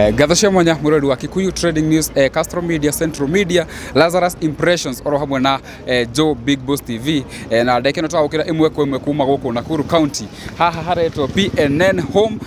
Gatho cia mwanya murori wa Kikuyu Trading News, Castro Media, Central Media, Lazarus Impressions oro hamwe na Joe Big Boss TV na ndeke no twagukira imwe kwa imwe kuma guku Nakuru County haha haretwo PNN Home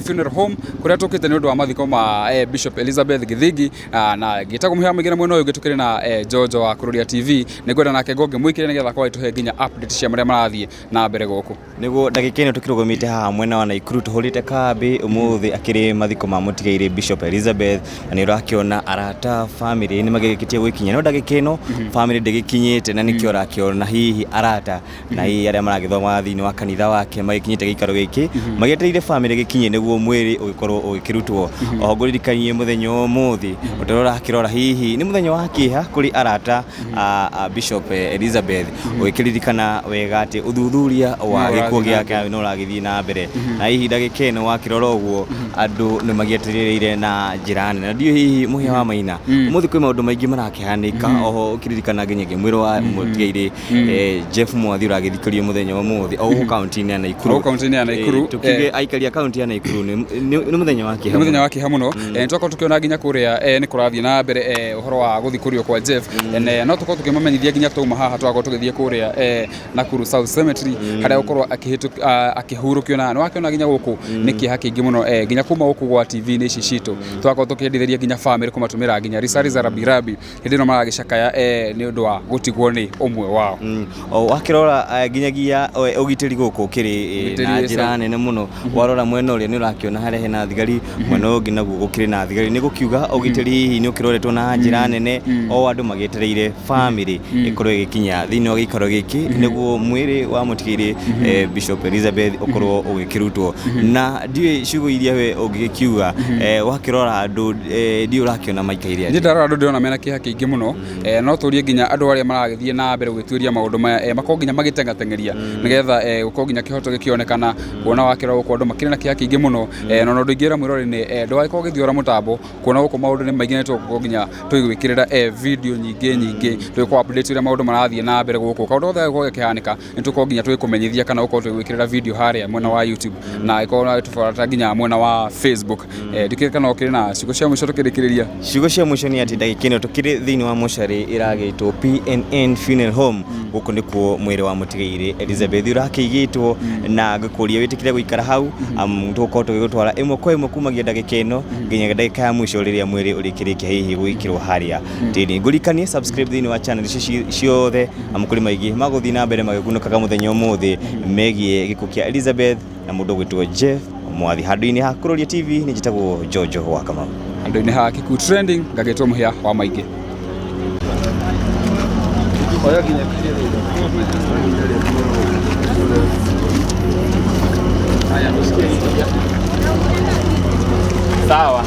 Funeral Home kuria tukite ni undu wa mathiko ma Bishop Elizabeth Githingi na gitago muhia mwingine mwena uyu gitukire na Jojo wa Kururia TV nigwenda nake gonge mwikire nigetha kwa ituhe ginya update cia maria marathie na mbere guku niguo ndagikene tukirugumite haha mwena wa Nakuru tuhurite kambi umuthi akiri mathiko ma mutigeire Bishop Elizabeth na ni urakiona arata family ni magikitie gwikinya no ndagikeno family ndigikinyite na nikio rakiona hihi arata na hihi aria maragithoma thini wa kanitha wake magikinyite gikaro giki magietereire family gikinye niguo mwiri ugikorwo ugikirutwo ohogurikanie muthenyo umuthi utorora kirora hihi ni muthenyo wa Kieha kuri arata Bishop Elizabeth ugikiririkana wega ati uthuthuria wa gikuo giake no ragithii na mbere na hihi ndagikeno wa kirora uguo andu ni magietereire na jirani na ndio hihi muhia wa maina umuthi kwi maundu maingi marakihanika oho ukiririkana nginyagia mwiro wa mutigeire Jeff Mwathi uragithikĩrio muthenya wa muthi o county-ini ya Nakuru tukige aikari county ya Nakuru ni muthenya wa Kieha muthenya wa Kieha muno nitwako tukiona nginya kuria ni kurathie na mbere uhoro wa guthikurio kwa Jeff no tuko tukimamenyithia nginya tuma haha twako tugithie kuria Nakuru South Cemetery haria ukorwo akihurukio na wakiona nginya guku ni Kieha kingi muno nginya kuma guku gwa TV ni ici citu twako tukendithĩria nginya family kumatumira nginya risari za rabirabi hindi no maragicakaya ni undu wa gutigwo ni umwe wao wakirora nginyagia ugitiri guku kiri na njira nene muno warora mwena uria ni urakiona haria hena thigari mwena ungi naguo gukiri na thigari ni gukiuga ugitiri hihi ni ukiroretwo na njira nene o andu magietereire family ikorwo igikinya thini wa gikaro giki niguo mwiri wa mutigeire Bishop Elizabeth ukorwo ugikirutwo na ndiwe ciugo iria we ugikiuga wakirora andu ndi urakiona maikairia ndi ndarora andu ndiona mena Kieha kingi muno no turie nginya andu aria maragithie na mbere gwituria maundu maya makonginya magitengatengeria nigetha gukonginya kihoto gikionekana kuona wakira guko andu makire na Kieha kingi muno no ndingira mwirori ni ndwagiko githiora mutambo kuona guko maundu ni maingi neto gukonginya twigwikirira video nyingi twiko update ira maundu marathie na mbere guko kaundu othe guko gikihanika nitukonginya twikumenyithia kana guko twigwikirira video haria mwena wa YouTube na ikona tufuata nginya mwena wa Facebook dikirikana okire na ciugo cia mwisho tukirikiriria ciugo cia mwisho ni ati ndagikene tukiri thini wa mucari iragitwo PNN Funeral Home guko nikuo mwiri wa mutigeire Elizabeth urakigitwo na ngakuria witikire guikara hau tuko tugitwara imwe kwa imwe kumagia ndagikeno nginya ndagika ya mwisho riria mwiri urikirikia hihi gwikirwo haria tini ngurikanie subscribe thini wa channel ciothe amukuri maigi maguthi na mbere magikunukaga muthenya umuthi megie gikukia Elizabeth na mundu gwitwo Jeff Mwathi handu-ini ha Kururia TV ni jitagwo Jojo wa Kamau handu-ini ha Kikuyu Trending ngagitwo muhia wa maingi sawa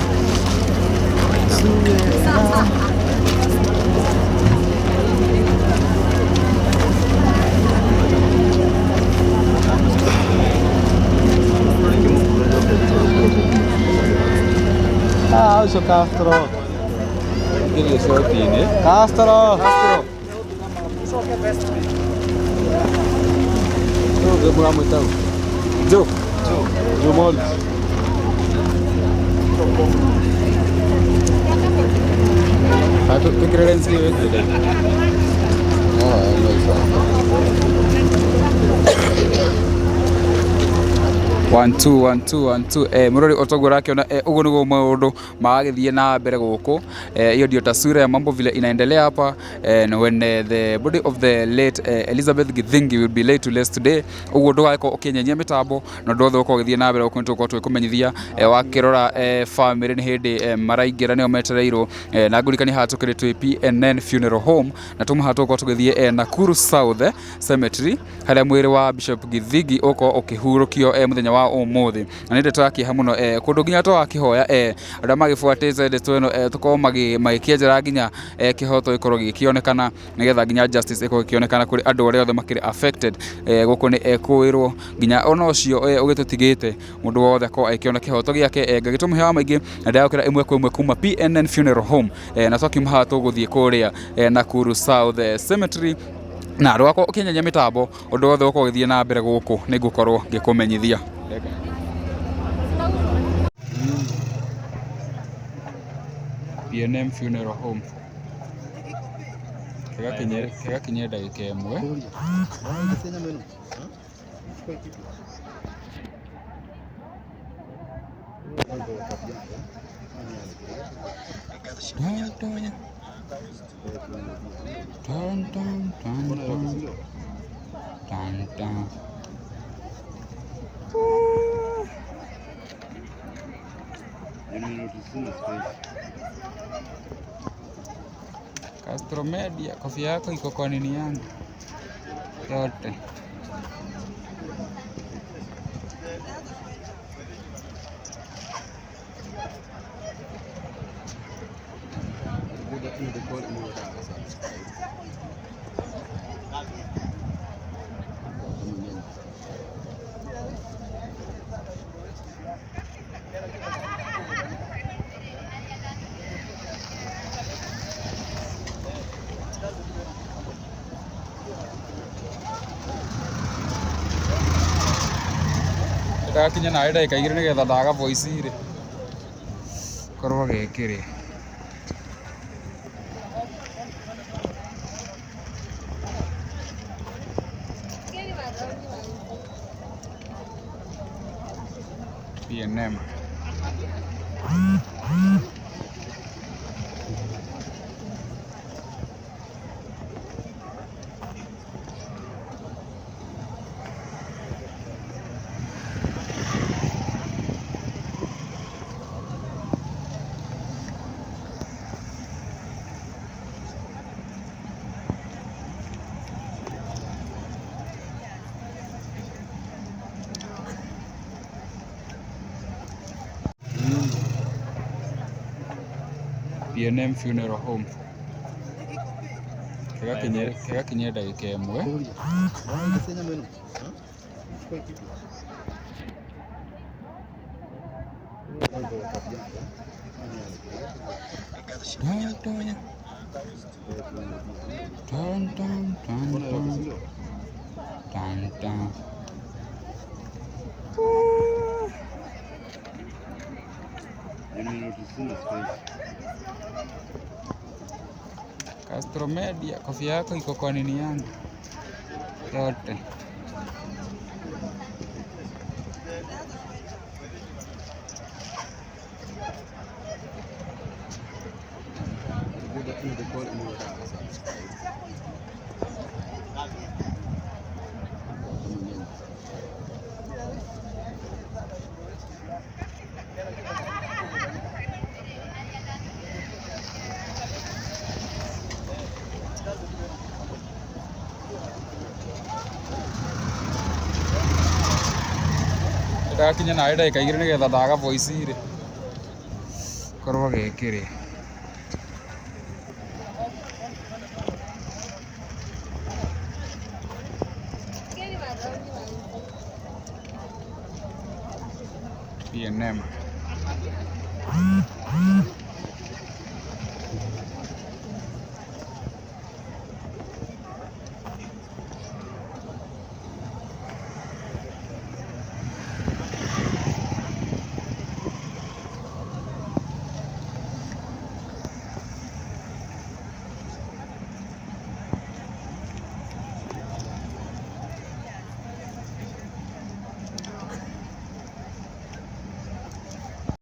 Eso Castro. ¿Qué le hizo tiene? Castro. Yo que por amor tal. Yo mol. ¿Qué creencia es? One two murori otogora akiona ugo niguo maundu magagithie na mbere guku hiyo ndio taswira ya mambo vile inaendelea hapa when the body of the late Elizabeth Githingi will be laid to rest today ugo ndugako ukinyenyia mitambo no ndothe uko githie na mbere guku ntuko twikumenyithia wakirora family ni hindi maraingira nio metereirwo na ngurikani hatukire twi PNN Funeral Home na tumahatuko tugithie Nakuru South Cemetery haria mwiri wa Bishop Githingi uko ukihurukio muthenya wa umuthi na ninde twaki muno kundu nginya twakihoya andu magifuatite ndeto ino tuko magikienjera nginya kihoto ikorwo gikionekana nigetha nginya justice ikorwo gikionekana kuri andu aria othe makiri affected guku ni ekuirwo nginya ona ucio ugitutigite mundu wothe ko aikiona kihoto giake ngagitumuhe wa maingi na ndagukira imwe kwa imwe kuma PNN Funeral Home na twakimaha tuguthie kuria Nakuru South Cemetery na rwako ukinyanya mitambo undu wothe uko githie na mbere guku ni ngukorwo ngikumenyithia PNM Funeral Home. Kegakinye ndagika ĩmwe. Castro Media, kofia yako iko kwa nini yangu yote. Ndagakinya nawe ndagĩka igĩrĩ nĩgetha ndaga voice rĩ korwo gĩkĩrĩ PNM. PNM Funeral Home. Kegakinye ndagĩka ĩmwe. Castro Media, kofia yako iko kwa nini yangu yote. Ndagakinya nawe ndagĩka igĩrĩ nĩgetha ndaga voice rĩ korwo gĩkĩrĩ PNM.